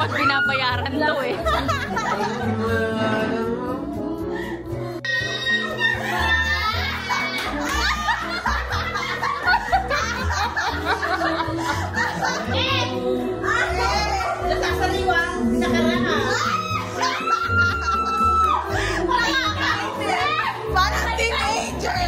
Binabayaran daw eh. Nasasaliwa, nakaranga. Parang teenager.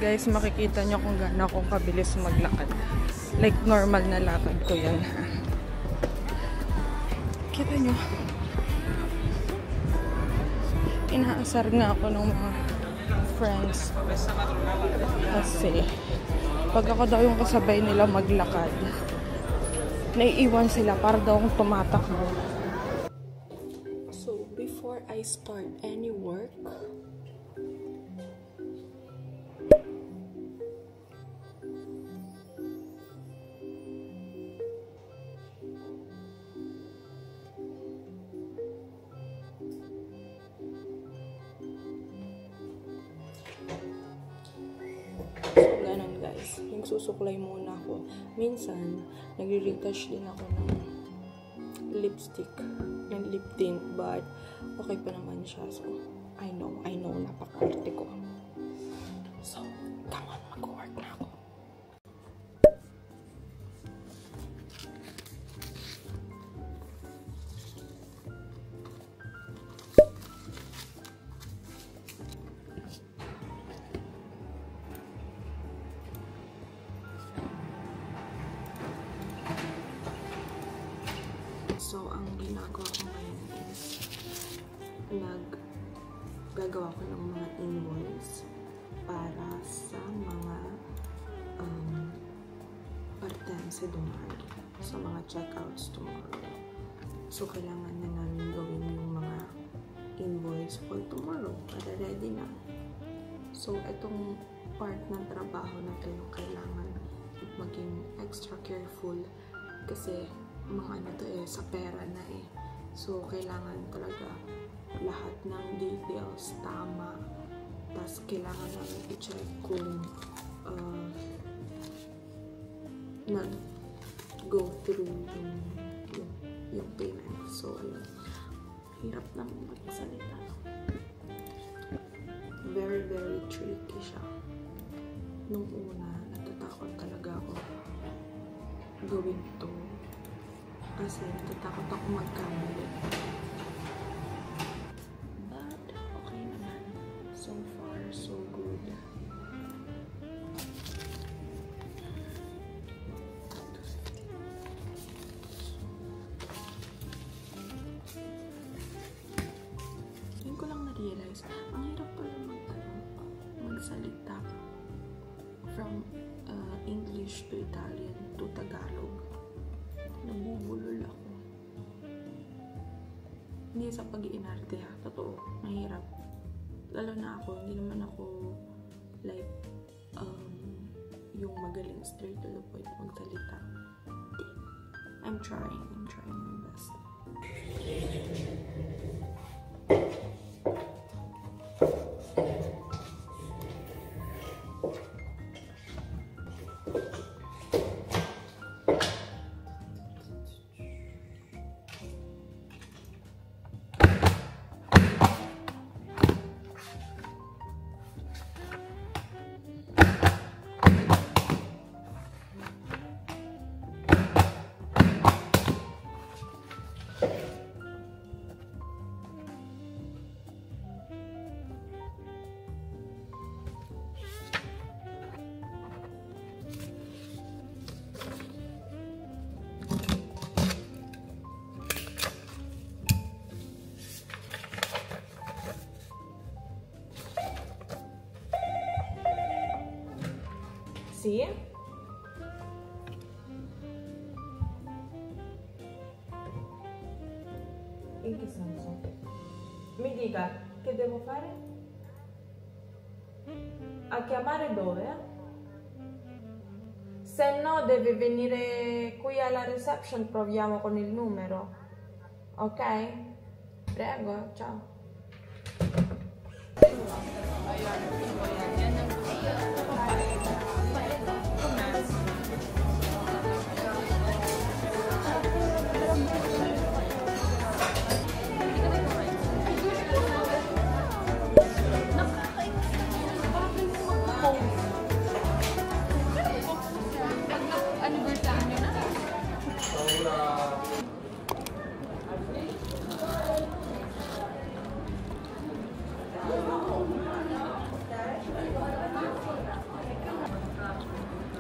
Guys, makikita nyo kung gaano akong kabilis maglakad. Like, normal na lakad ko yan. Kita nyo. Inaasar nga ako ng mga friends. Kasi, pag ako daw yung kasabay nila maglakad, naiiwan sila para daw akong tumatakbo. So, before I start any work, yung susuklay muna ako. Minsan, nagre-retouch din ako ng lipstick, ng lip tint, but okay pa naman siya. So, I know, napaka-arte ko. So, come on, mag-work na ako. So, ang ginagawa ko ngayon is gagawa ko ng mga invoice para sa mga partense tomorrow. Sa mga checkouts tomorrow. So, kailangan na namin gawin yung mga invoice for tomorrow para ready na. So, itong part ng trabaho na ito yung kailangan maging extra careful kasi mga ano to eh, sa pera na eh. So, kailangan talaga lahat ng details tama. Tapos, kailangan namin i-check kung nag-go through yung payment. So, ayun. Hirap naman magsalita. Very, very tricky siya. Nung una, natatakot talaga ako gawin to. Kasi natatakot ako magkamali. But, okay naman. So far, so good. Ngayon ko lang na-realize, ang hirap pala magsalita from English to Italian to Tagalog. Nabubulol ako. Hindi sa pag-iinarte ha. Totoo. Mahirap. Lalo na ako, hindi naman ako like yung magaling straight to the point magsalita. I'm trying my best. Sì? In che senso? Mi dica, che devo fare? A chiamare dove? Se no deve venire qui alla reception, proviamo con il numero. Ok? Prego, ciao.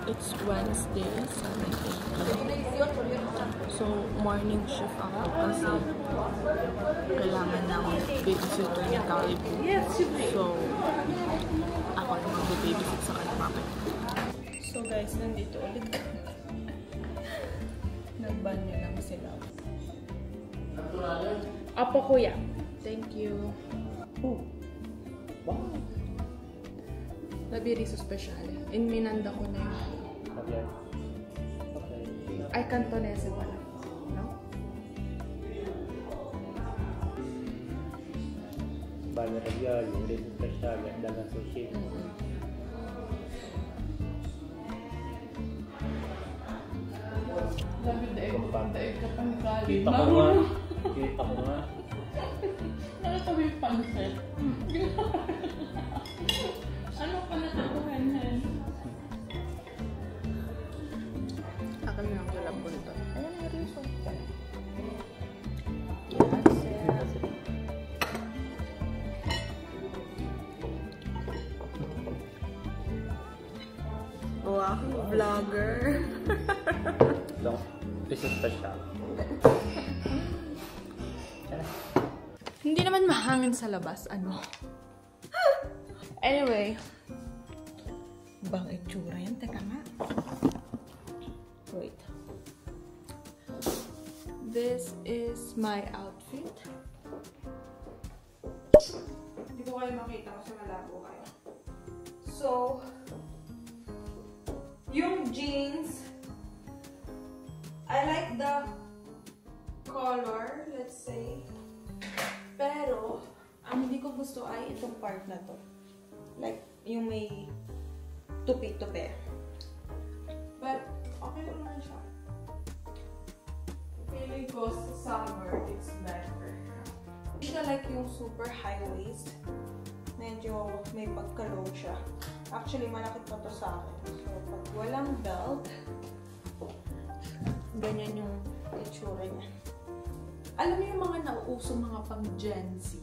It's Wednesday, 7 a.m. So, morning shift ako kasi kailangan ng babysitter ni Calibu. So, ako na mag-babysit sa kanya mamaya. So guys, nandito ulit kami. Nagbanyo lang sila. Apo kuya. Thank you. Oh. Wow. Labiriso special. In Minanda ko na yun. Ay, Cantonese pala. No? Bagno ravioli, riso speciale, dalla sushi. Daig ka pa ni Kali. Kita ko nga. Kita ko nga. Nakatabi yung pansit. Ano pa natutuhan yan? Akin lang yung buntot. Ayan nga rin so. Wow, vlogger. Long, riso special. Hindi naman mahangin sa labas, ano? Anyway. Bang itsura yan? Teka nga. Wait. This is my outfit. Hindi ko kayo makita kasi malabo kayo. So, yung jeans, I like the color, let's say. Pero, ang hindi ko gusto ay itong part na to. Like, yung may tupi-tupi. But, okay naman siya. Feeling ko sa summer, it's better. Hindi siya like yung super high waist. Medyo may pagka-low siya. Actually, malaki pa to sa akin. So, pag walang belt, ganyan yung itsura niya. Alam niyo yung mga nauuso mga pang Gen Z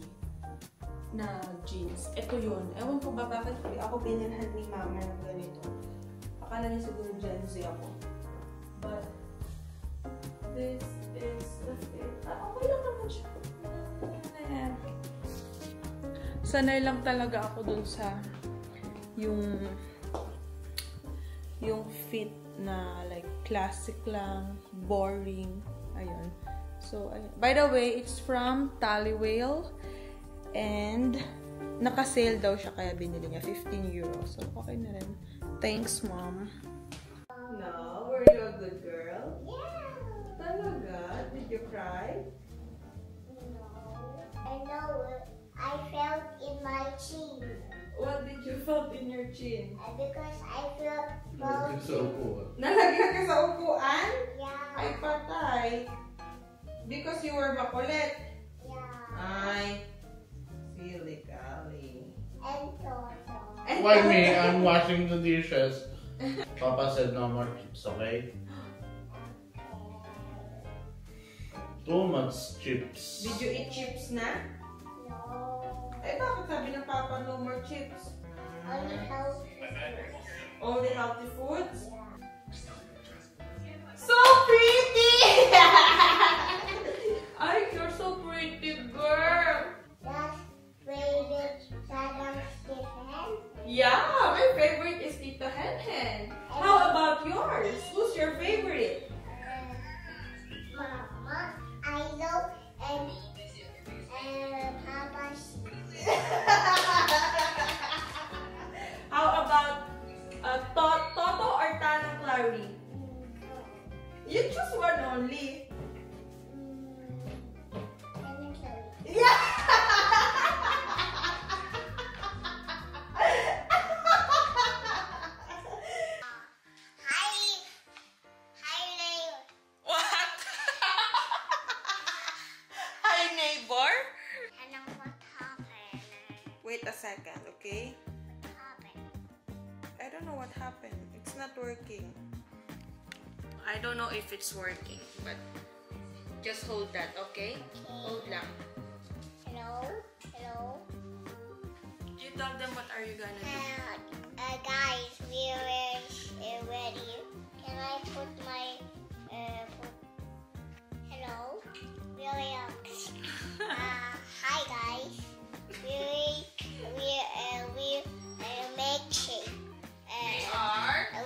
na jeans. Ito yun. Ewan ko ba bakit ako binilhan ni mama ng ganito. Akala niya siguro Gen Z ako. But, this is the fit. Okay lang naman siya. Sanay lang talaga ako dun sa yung fit na like classic lang, boring. Ayun. So, ayun. By the way, it's from Tallywale. And, naka-sale daw siya kaya binili niya. 15 euros. So, okay na rin. Thanks, Mom. No, were you a good girl? Yeah. Talaga? Did you cry? No. I know it. I felt in my chin. What did you felt in your chin? Because I felt Nalagyan ka sa upuan? Yeah. Ay, patay. Because you were makulit. Yeah. Ay, silly Kali. And Toto. Why me? I'm washing the dishes. Papa said no more chips, okay? Too much chips. Did you eat chips na? No. Eh, bakit sabi ng Papa no more chips? Only healthy. Only healthy foods? Yeah. So pretty! Ay, you're so pretty, girl. That's favorite Saddam Stephen. Yeah, my favorite is Tita Hen Hen. How about yours? Who's your favorite? Mama, I love and Papa. How about Toto or Tana Clary? You choose one only. Yeah! What? Hi, neighbor. Wait a second, okay? I don't know what happened. It's not working. I don't know if it's working, but just hold that, okay? Hold lang. Hello? Hello? You tell them what are you gonna do. Guys, we are ready. Can I put my hello? Relax. Hi guys. We make shake.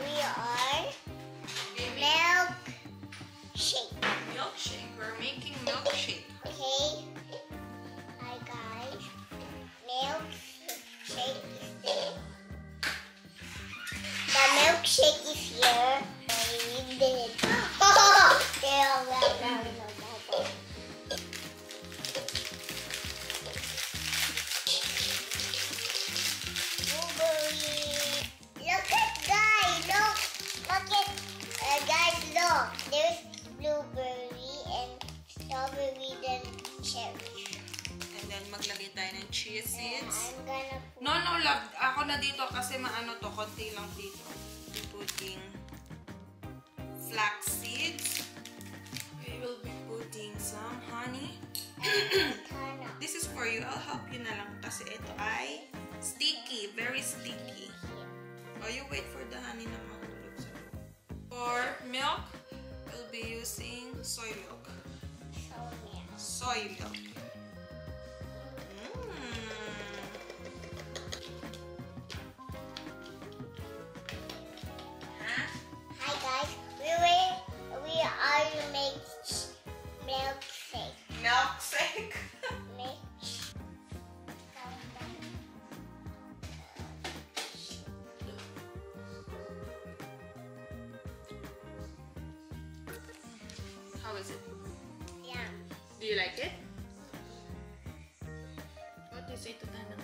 We are milk shake. Milkshake. We're making milkshake. Okay. Hi guys. Milk shake is there. The milkshake is here. We did it. Blueberry. Look at guys. Look. Look at guys. Look. There's blueberry and strawberry and cherry. And then maglagay tayo ng chia seeds. I'm gonna put No, love. Ako na dito kasi maano to. Konti lang dito. Putting flax seeds. We will be putting some honey. Tana. This is for you. I'll help you na lang kasi ito ay sticky. Very sticky. Oh, you wait for the honey na mahulog sa loob. For milk, we'll be using soy milk. So yeah. Soy milk. Hi guys. We are make milkshake. Milkshake. Make How is it? yeah. Do you like it? What do you say to Tana?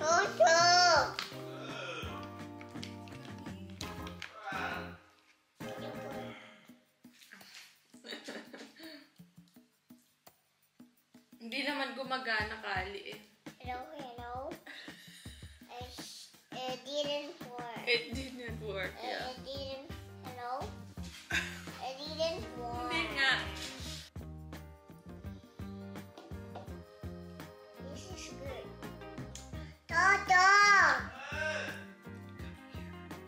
Toto. Hindi naman gumagana, Kali eh. Hello. It didn't work. It didn't work, yeah. It didn't. Hello. It didn't work. Hindi nga. This is good. Toto.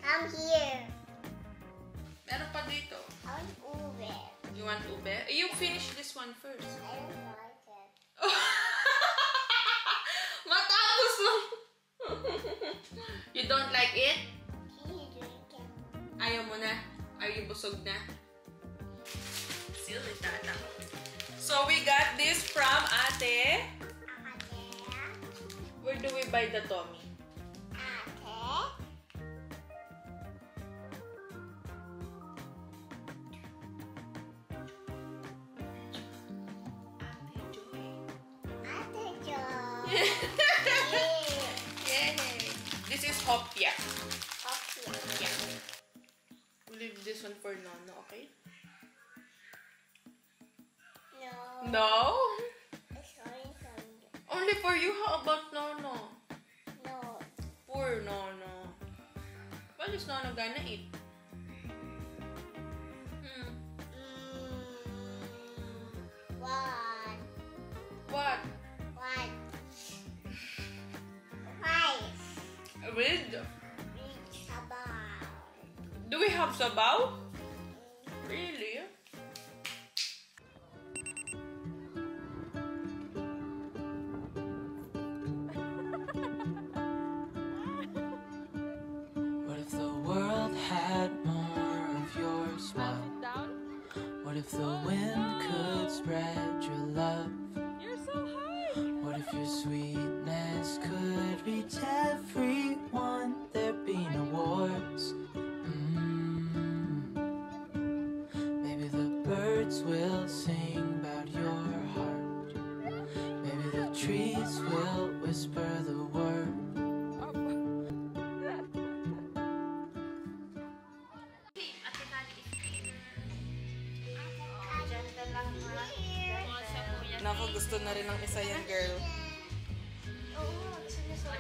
Come here. Meron pa dito. I want ube. You want ube? You finish this one first. I don't like it. Matapos lang. You don't like it? Can you drink it? Ayaw mo na? Are you busog na? Silly tata. So, we got this from Ate. Where do we buy the Tommy? Yay! This is Hopia. Yeah. We'll leave this one for Nono, okay? No. No? Sorry. Only for you? How about Nono? No. Poor Nono. What is Nono gonna eat? One. What? Rice. With? Sabaw. Do we have sabaw? Really? What if the world had more of your smile? What if the wind could spread your love? What if your sweetness could reach everyone? There'd be no wars. Maybe the birds will sing about your heart. Maybe the trees will whisper the word. Naku, gusto na rin ng isa yung girl. Oo, gusto niya sa